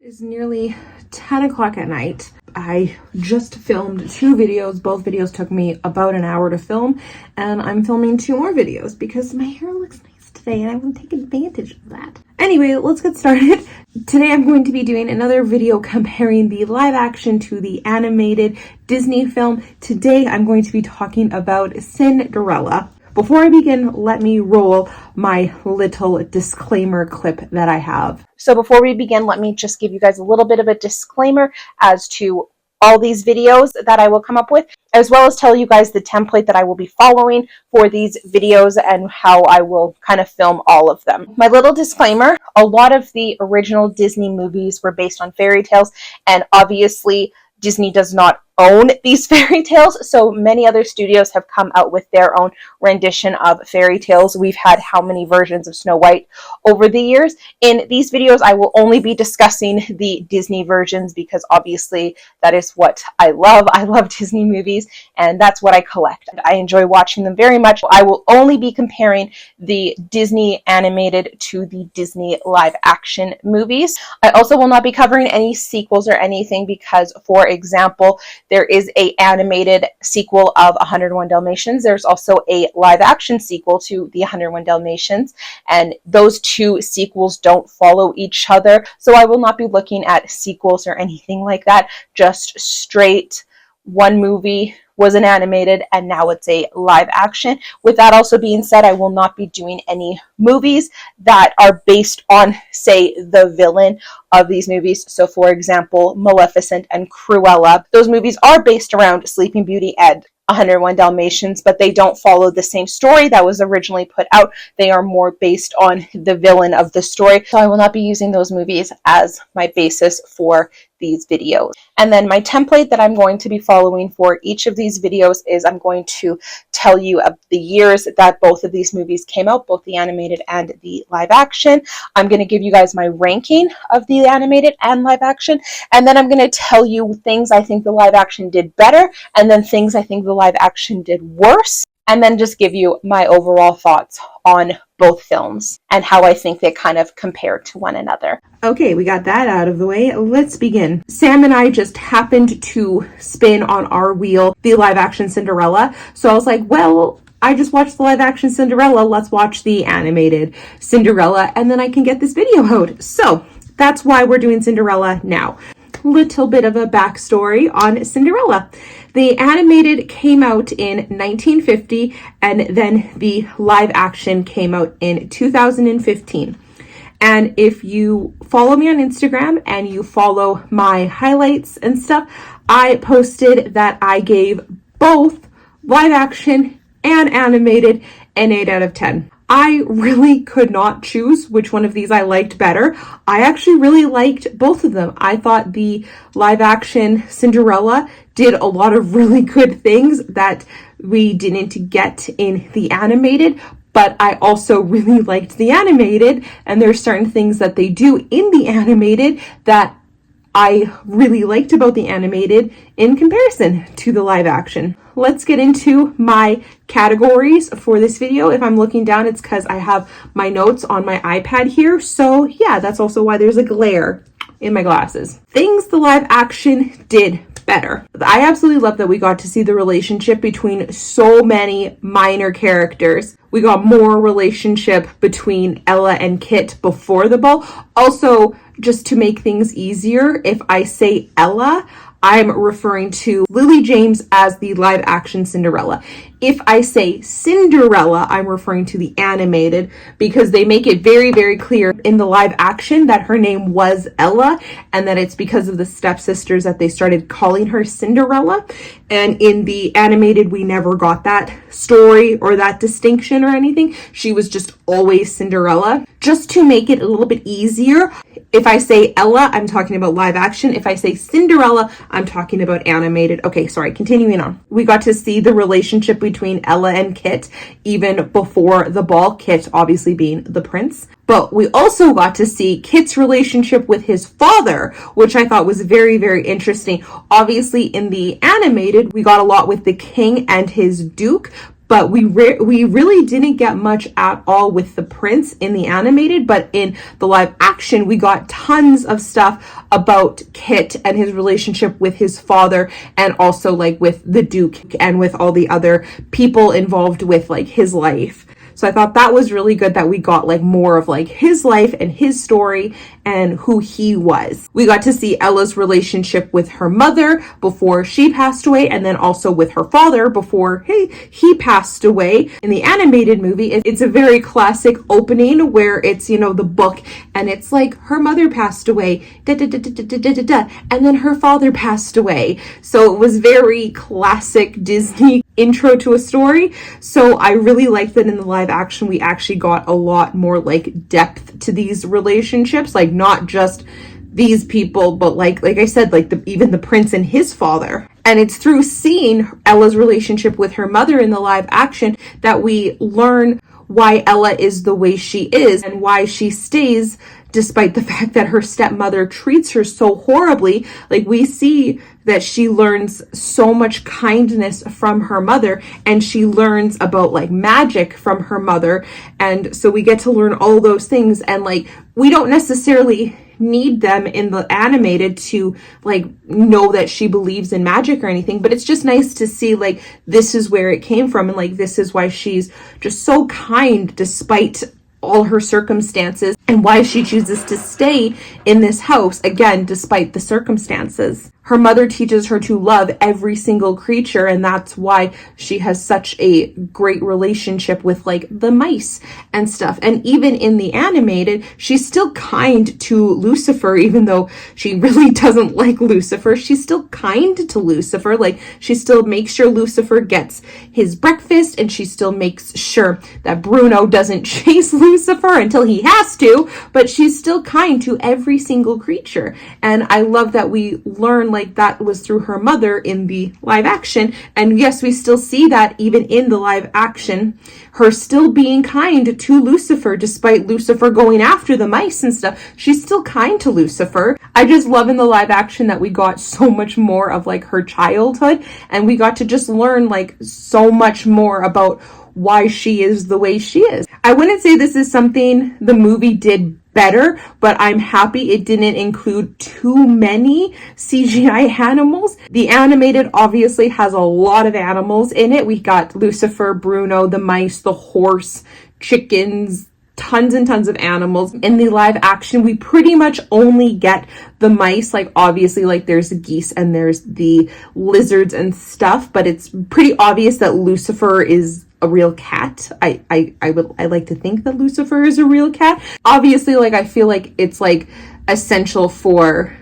It's nearly 10 o'clock at night. I just filmed 2 videos. Both videos took me about an hour to film, and I'm filming 2 more videos because my hair looks nice today and I want to take advantage of that. Anyway, let's get started. Today I'm going to be doing another video comparing the live action to the animated Disney film. Today I'm going to be talking about Cinderella. Before I begin, let me roll my little disclaimer clip that I have. So before we begin, let me just give you guys a little bit of a disclaimer as to all these videos that I will come up with, as well as tell you guys the template that I will be following for these videos and how I will kind of film all of them. My little disclaimer, a lot of the original Disney movies were based on fairy tales, and obviously Disney does not own these fairy tales, so many other studios have come out with their own rendition of fairy tales. We've had how many versions of Snow White over the years. In these videos, I will only be discussing the Disney versions because obviously that is what I love. I love Disney movies, and that's what I collect. I enjoy watching them very much. I will only be comparing the Disney animated to the Disney live action movies. I also will not be covering any sequels or anything because, for example, there is a animated sequel of 101 Dalmatians. There's also a live action sequel to the 101 Dalmatians, and those 2 sequels don't follow each other. So I will not be looking at sequels or anything like that. Just straight one movie was an animated and now it's a live action. With that also being said, I will not be doing any movies that are based on, say, the villain of these movies. So for example, Maleficent and Cruella, those movies are based around Sleeping Beauty and 101 Dalmatians, but they don't follow the same story that was originally put out. They are more based on the villain of the story. So I will not be using those movies as my basis for these videos. And then my template that I'm going to be following for each of these videos is I'm going to tell you of the years that both of these movies came out, both the animated and the live action. I'm going to give you guys my ranking of the animated and live action, and then I'm going to tell you things I think the live action did better, and then things I think the live action did worse, and then just give you my overall thoughts on both films and how I think they kind of compare to one another. Okay, we got that out of the way. Let's begin. Sam and I just happened to spin on our wheel the live action Cinderella. So I was like, well, I just watched the live action Cinderella. Let's watch the animated Cinderella and then I can get this video out. So that's why we're doing Cinderella now. Little bit of a backstory on Cinderella. The animated came out in 1950 and then the live action came out in 2015. And if you follow me on Instagram and you follow my highlights and stuff, I posted that I gave both live action and animated an 8 out of 10. I really could not choose which one of these I liked better. I actually really liked both of them. I thought the live action Cinderella did a lot of really good things that we didn't get in the animated, but I also really liked the animated, and there's certain things that they do in the animated that I really liked about the animated in comparison to the live action. Let's get into my categories for this video. If I'm looking down, it's because I have my notes on my iPad here. So yeah, that's also why there's a glare in my glasses. Things the live action did better. I absolutely love that we got to see the relationship between so many minor characters. We got more relationship between Ella and Kit before the ball. Also, just to make things easier, if I say Ella, I'm referring to Lily James as the live action Cinderella. If I say Cinderella, I'm referring to the animated because they make it very, very clear in the live action that her name was Ella and that it's because of the stepsisters that they started calling her Cinderella. And in the animated, we never got that story or that distinction or anything. She was just always Cinderella. Just to make it a little bit easier, if I say Ella, I'm talking about live action. If I say Cinderella, I'm talking about animated. Okay, sorry, continuing on. We got to see the relationship between Ella and Kit even before the ball, Kit obviously being the prince. But we also got to see Kit's relationship with his father, which I thought was very, very interesting. Obviously, in the animated, we got a lot with the king and his duke, but we really didn't get much at all with the prince in the animated, but in the live action, we got tons of stuff about Kit and his relationship with his father, and also like with the Duke and with all the other people involved with like his life. So I thought that was really good that we got like more of like his life and his story and who he was. We got to see Ella's relationship with her mother before she passed away, and then also with her father before he passed away. In the animated movie, it's a very classic opening where it's, you know, the book, and it's like her mother passed away, da, da, da, da, da, da, da, da, and then her father passed away. So it was very classic Disney intro to a story. So I really liked that in the live action we actually got a lot more like depth to these relationships, like not just these people, but like I said, like even the prince and his father. And it's through seeing Ella's relationship with her mother in the live action that we learn why Ella is the way she is and why she stays despite the fact that her stepmother treats her so horribly. Like, we see that she learns so much kindness from her mother, and she learns about like magic from her mother. And so we get to learn all those things, and like we don't necessarily need them in the animated to like know that she believes in magic or anything, but it's just nice to see like this is where it came from, and like this is why she's just so kind despite all her circumstances, and why she chooses to stay in this house, again, despite the circumstances. Her mother teaches her to love every single creature, and that's why she has such a great relationship with like the mice and stuff. And even in the animated, she's still kind to Lucifer, even though she really doesn't like Lucifer. She's still kind to Lucifer. Like, she still makes sure Lucifer gets his breakfast, and she still makes sure that Bruno doesn't chase Lucifer until he has to, but she's still kind to every single creature. And I love that we learn like that was through her mother in the live action. And yes, we still see that even in the live action, her still being kind to Lucifer, despite Lucifer going after the mice and stuff. She's still kind to Lucifer. I just love in the live action that we got so much more of like her childhood, and we got to just learn like so much more about why she is the way she is. I wouldn't say this is something the movie did better, but I'm happy it didn't include too many CGI animals. The animated obviously has a lot of animals in it. We got Lucifer, Bruno, the mice, the horse, chickens, tons and tons of animals. In the live action, we pretty much only get the mice. Like, obviously, like there's the geese and there's the lizards and stuff, but it's pretty obvious that Lucifer is a real cat. I like to think that Lucifer is a real cat. Obviously, like I feel like it's like essential for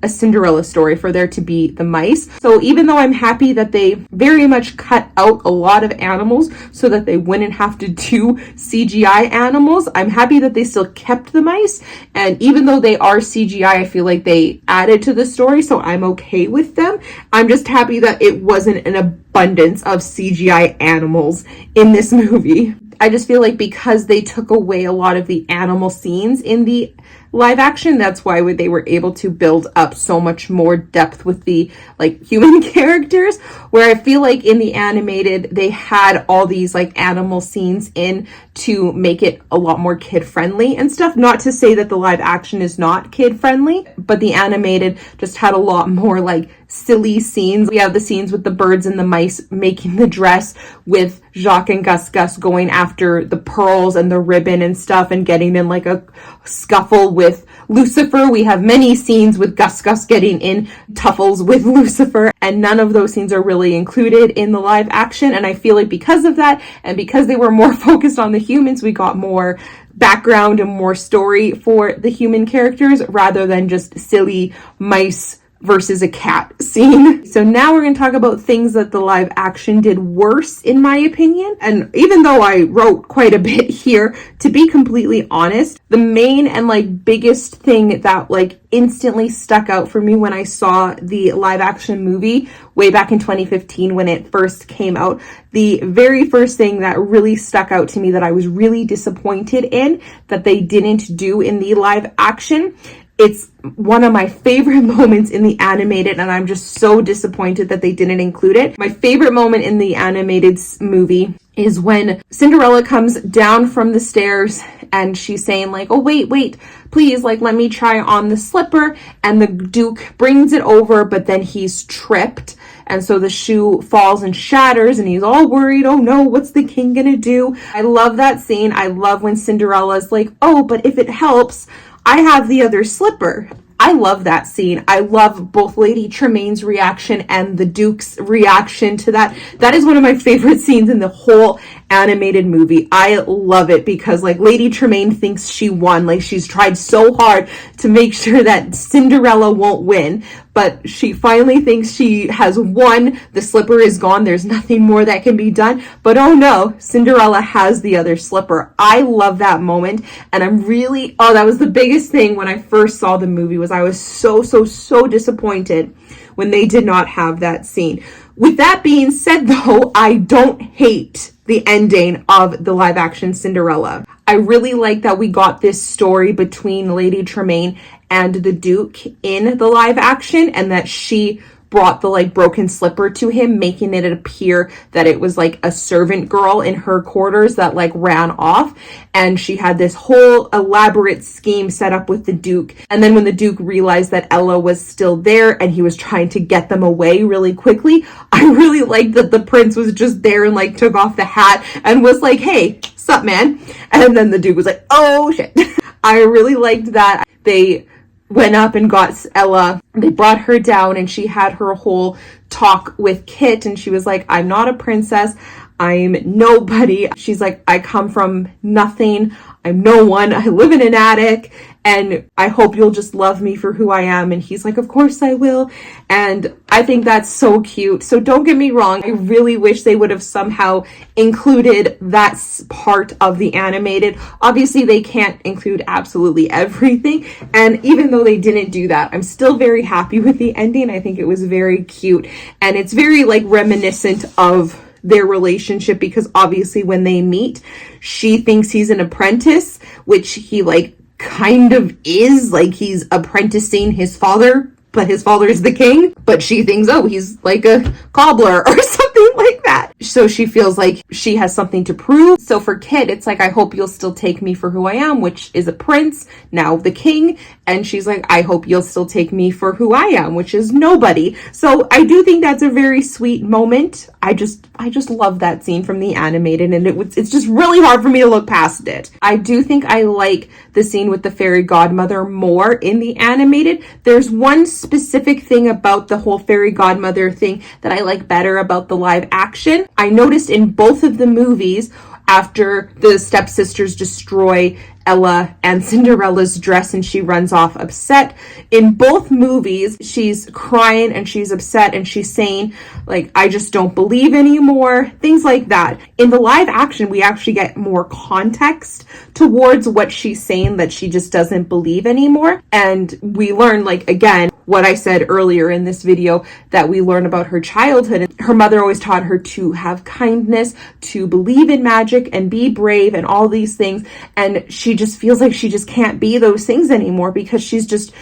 a Cinderella story for there to be the mice. So even though I'm happy that they very much cut out a lot of animals so that they wouldn't have to do CGI animals, I'm happy that they still kept the mice. And even though they are CGI, I feel like they added to the story, so I'm okay with them. I'm just happy that it wasn't an abundance of CGI animals in this movie. I just feel like because they took away a lot of the animal scenes in the live action, that's why they were able to build up so much more depth with the like human characters, where I feel like in the animated they had all these like animal scenes in to make it a lot more kid friendly and stuff. Not to say that the live action is not kid friendly, but the animated just had a lot more like silly scenes. We have the scenes with the birds and the mice making the dress, with Jacques and Gus going after the pearls and the ribbon and stuff and getting in like a scuffle with Lucifer. We have many scenes with Gus getting in tuffles with Lucifer, and none of those scenes are really included in the live action. And I feel like because of that, and because they were more focused on the humans, we got more background and more story for the human characters rather than just silly mice versus a cat scene. So now we're going to talk about things that the live action did worse, in my opinion. And even though I wrote quite a bit here, to be completely honest, the main and like biggest thing that like instantly stuck out for me when I saw the live action movie way back in 2015 when it first came out, the very first thing that really stuck out to me that I was really disappointed in that they didn't do in the live action It's one of my favorite moments in the animated, and I'm just so disappointed that they didn't include it. My favorite moment in the animated movie is when Cinderella comes down from the stairs and she's saying like, oh, wait, please, like, let me try on the slipper. And the Duke brings it over, but then he's tripped. And so the shoe falls and shatters and he's all worried. Oh no, what's the king gonna do? I love that scene. I love when Cinderella's like, oh, but if it helps, I have the other slipper. I love that scene. I love both Lady Tremaine's reaction and the Duke's reaction to that. That is one of my favorite scenes in the whole animated movie. I love it because like Lady Tremaine thinks she won. Like she's tried so hard to make sure that Cinderella won't win, but she finally thinks she has won. The slipper is gone. There's nothing more that can be done. But oh no, Cinderella has the other slipper. I love that moment. And I'm really, that was the biggest thing when I first saw the movie was I was so disappointed when they did not have that scene. With that being said though, I don't hate the ending of the live action Cinderella. I really like that we got this story between Lady Tremaine and the Duke in the live action, and that she brought the like broken slipper to him, making it appear that it was like a servant girl in her quarters that like ran off, and she had this whole elaborate scheme set up with the Duke. And then when the Duke realized that Ella was still there and he was trying to get them away really quickly, I really liked that the prince was just there and like took off the hat and was like, hey, sup man? And then the Duke was like, oh shit. I really liked that they went up and got Ella. They brought her down and she had her whole talk with Kit, and she was like, I'm not a princess. I'm nobody. She's like, I come from nothing. I'm no one. I live in an attic, and I hope you'll just love me for who I am. And he's like, of course I will. And I think that's so cute. So don't get me wrong. I really wish they would have somehow included that part of the animated. Obviously, they can't include absolutely everything. And even though they didn't do that, I'm still very happy with the ending. I think it was very cute. And it's very like reminiscent of their relationship, because obviously when they meet, she thinks he's an apprentice, which he like kind of is, like he's apprenticing his father, but his father is the king, but she thinks, oh, he's like a cobbler or something like that. So she feels like she has something to prove. So for Kit, it's like, I hope you'll still take me for who I am, which is a prince, now the king. And she's like, I hope you'll still take me for who I am, which is nobody. So I do think that's a very sweet moment. I just love that scene from the animated, and it's just really hard for me to look past it. I do think I like the scene with the fairy godmother more in the animated. There's one specific thing about the whole fairy godmother thing that I like better about the live action. I noticed in both of the movies, after the stepsisters destroy Ella and Cinderella's dress and she runs off upset, in both movies she's crying and she's upset and she's saying like, I just don't believe anymore, things like that. In the live action, we actually get more context towards what she's saying, that she just doesn't believe anymore. And we learn, like, again, what I said earlier in this video, that we learn about her childhood. Her mother always taught her to have kindness, to believe in magic and be brave and all these things. And she just feels like she just can't be those things anymore because she's just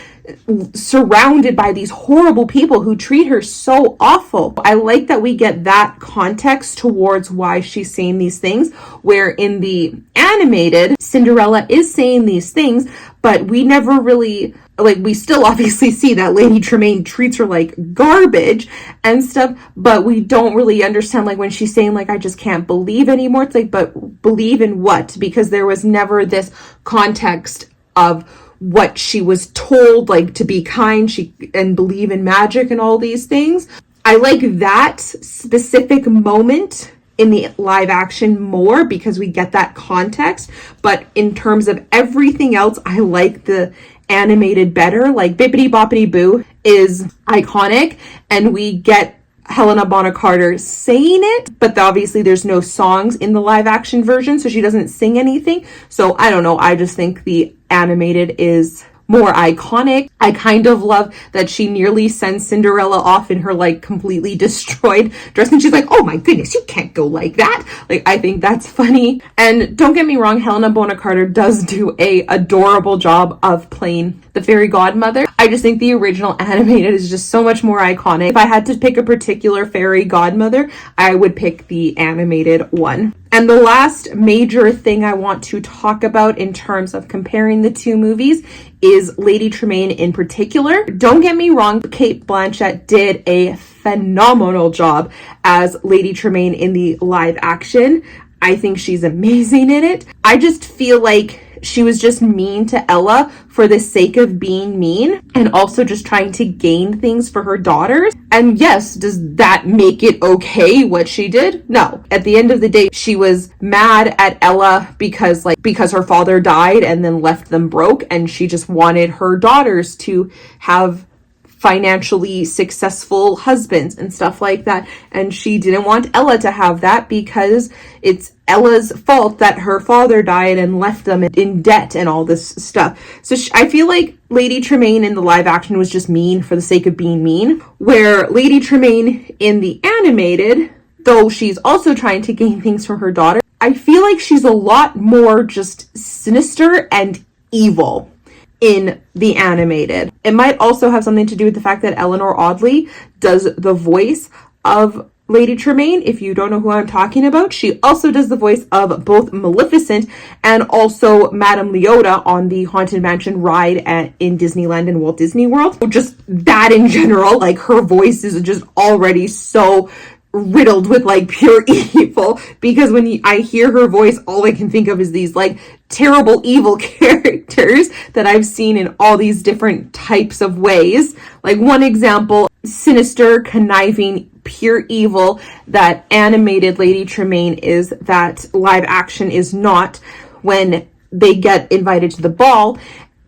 surrounded by these horrible people who treat her so awful. I like that we get that context towards why she's saying these things, where in the animated, Cinderella is saying these things, but we never really, like, we still obviously see that Lady Tremaine treats her like garbage and stuff, but we don't really understand, like, when she's saying, like, I just can't believe anymore. It's like, but believe in what? Because there was never this context of what she was told, like, to be kind, and believe in magic and all these things. I like that specific moment in the live action more because we get that context. But in terms of everything else, I like the animated better. Like, Bippity Boppity Boo is iconic, and we get Helena Bonham Carter saying it, but obviously there's no songs in the live action version, so she doesn't sing anything. So I don't know, I just think the animated is more iconic. I kind of love that she nearly sends Cinderella off in her like completely destroyed dress, and she's like, oh my goodness, you can't go like that. Like, I think that's funny. And don't get me wrong, Helena Bonham Carter does do a adorable job of playing the fairy godmother. I just think the original animated is just so much more iconic. If I had to pick a particular fairy godmother, I would pick the animated one. And the last major thing I want to talk about in terms of comparing the two movies is Lady Tremaine in particular. Don't get me wrong, Cate Blanchett did a phenomenal job as Lady Tremaine in the live action. I think she's amazing in it. I just feel like she was just mean to Ella for the sake of being mean, and also just trying to gain things for her daughters. And yes, does that make it okay what she did? No. At the end of the day, she was mad at Ella because her father died and then left them broke, and she just wanted her daughters to have financially successful husbands and stuff like that. And she didn't want Ella to have that because it's Ella's fault that her father died and left them in debt and all this stuff. So I feel like Lady Tremaine in the live action was just mean for the sake of being mean, where Lady Tremaine in the animated, though she's also trying to gain things from her daughter, I feel like she's a lot more just sinister and evil in the animated. It might also have something to do with the fact that Eleanor Audley does the voice of Lady Tremaine. If you don't know who I'm talking about, she also does the voice of both Maleficent and also Madame Leota on the Haunted Mansion ride in Disneyland and Walt Disney World. Just that in general, like, her voice is just already so riddled with like pure evil, because when I hear her voice, all I can think of is these like terrible evil characters that I've seen in all these different types of ways. Like, one example, sinister, conniving, pure evil that animated Lady Tremaine is that live action is not. When they get invited to the ball,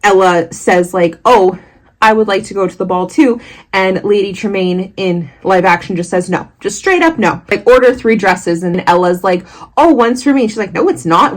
Ella says like, oh, I would like to go to the ball too. And Lady Tremaine in live action just says no. Just straight up no. Like, order 3 dresses, and Ella's like, oh, one's for me. She's like, no, it's not.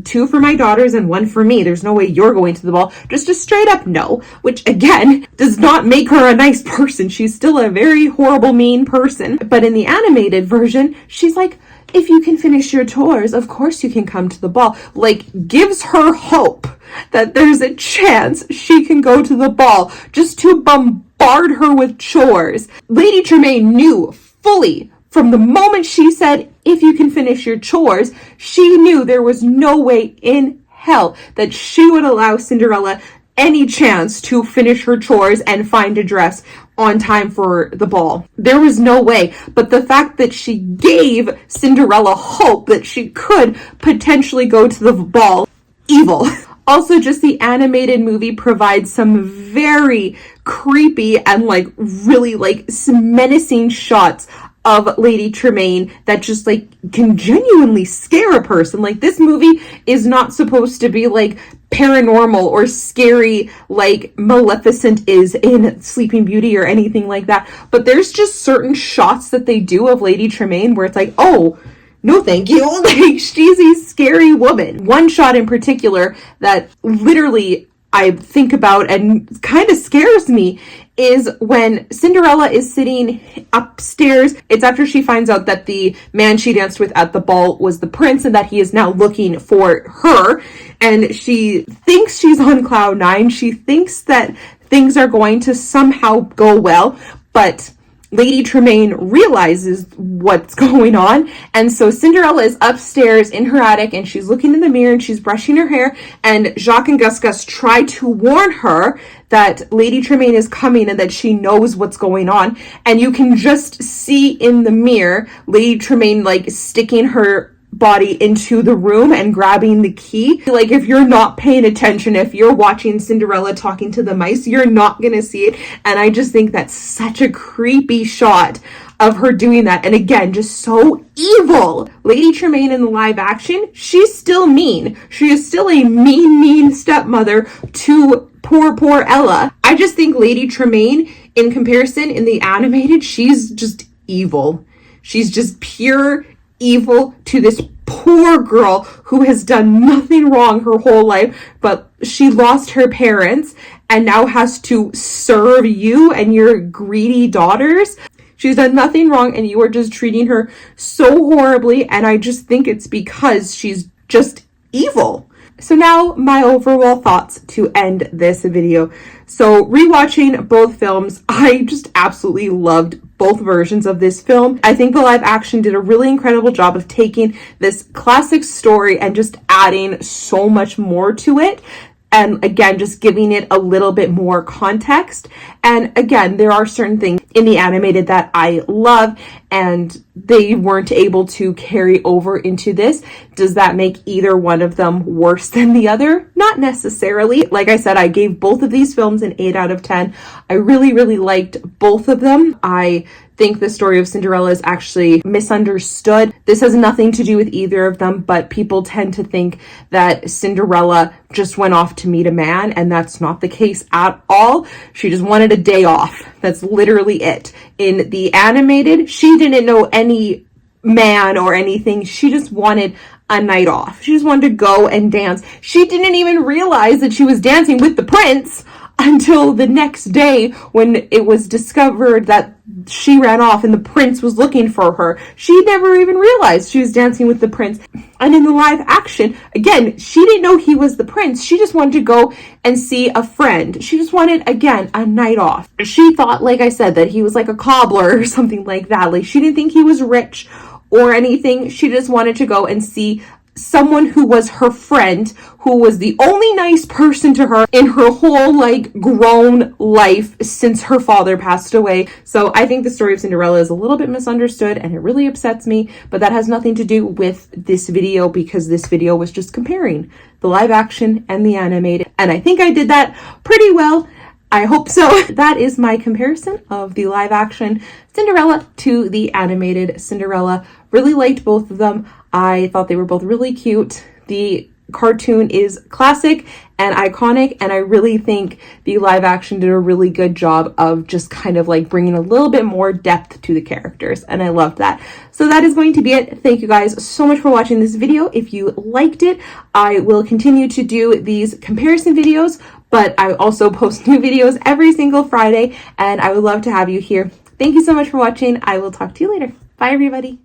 2 for my daughters and 1 for me. There's no way you're going to the ball. Just a straight up no. Which, again, does not make her a nice person. She's still a very horrible, mean person. But in the animated version, she's like, if you can finish your chores, of course you can come to the ball. Like, gives her hope that there's a chance she can go to the ball, just to bombard her with chores. Lady Tremaine knew fully from the moment she said, if you can finish your chores, she knew there was no way in hell that she would allow Cinderella any chance to finish her chores and find a dress on time for the ball. There was no way. But the fact that she gave Cinderella hope that she could potentially go to the ball, evil. Also, just the animated movie provides some very creepy and like really like menacing shots of Lady Tremaine that just like can genuinely scare a person. Like, this movie is not supposed to be like paranormal or scary like Maleficent is in Sleeping Beauty or anything like that. But there's just certain shots that they do of Lady Tremaine where it's like, oh, no thank you. Like, she's a scary woman. One shot in particular that literally I think about and kind of scares me is when Cinderella is sitting upstairs. It's after she finds out that the man she danced with at the ball was the prince and that he is now looking for her. And she thinks she's on cloud 9. She thinks that things are going to somehow go well, but Lady Tremaine realizes what's going on. And so Cinderella is upstairs in her attic and she's looking in the mirror and she's brushing her hair, and Jacques and Gus Gus try to warn her that Lady Tremaine is coming and that she knows what's going on. And you can just see in the mirror Lady Tremaine like sticking her body into the room and grabbing the key. Like, if you're not paying attention, if you're watching Cinderella talking to the mice, you're not gonna see it. And I just think that's such a creepy shot of her doing that. And again, just so evil. Lady Tremaine in the live action, she's still mean. She is still a mean stepmother to poor Ella. I just think Lady Tremaine, in comparison in the animated, she's just evil. She's just pure evil to this poor girl who has done nothing wrong her whole life, but she lost her parents and now has to serve you and your greedy daughters. She's done nothing wrong and you are just treating her so horribly, and I just think it's because she's just evil. So now my overall thoughts to end this video. So rewatching both films, I just absolutely loved both versions of this film. I think the live action did a really incredible job of taking this classic story and just adding so much more to it. And again, just giving it a little bit more context. And again, there are certain things in the animated that I love and they weren't able to carry over into this. Does that make either one of them worse than the other? Not necessarily. Like I said, I gave both of these films an 8 out of 10. I really, really liked both of them. I think the story of Cinderella is actually misunderstood. This has nothing to do with either of them, but people tend to think that Cinderella just went off to meet a man, and that's not the case at all. She just wanted a day off. That's literally it. In the animated, she didn't know any man or anything. She just wanted a night off. She just wanted to go and dance. She didn't even realize that she was dancing with the prince until the next day when it was discovered that she ran off and the prince was looking for her. She never even realized she was dancing with the prince. And in the live action, again, she didn't know he was the prince. She just wanted to go and see a friend. She just wanted, again, a night off. She thought, like I said, that he was like a cobbler or something like that. Like, she didn't think he was rich or anything. She just wanted to go and see someone who was her friend, who was the only nice person to her in her whole like grown life since her father passed away. So I think the story of Cinderella is a little bit misunderstood and it really upsets me, but that has nothing to do with this video because this video was just comparing the live action and the animated, and I think I did that pretty well. I hope so. That is my comparison of the live action Cinderella to the animated Cinderella. Really liked both of them. I thought they were both really cute. The cartoon is classic and iconic, and I really think the live action did a really good job of just kind of like bringing a little bit more depth to the characters, and I loved that. So that is going to be it. Thank you guys so much for watching this video. If you liked it, I will continue to do these comparison videos, but I also post new videos every single Friday, and I would love to have you here. Thank you so much for watching. I will talk to you later. Bye, everybody.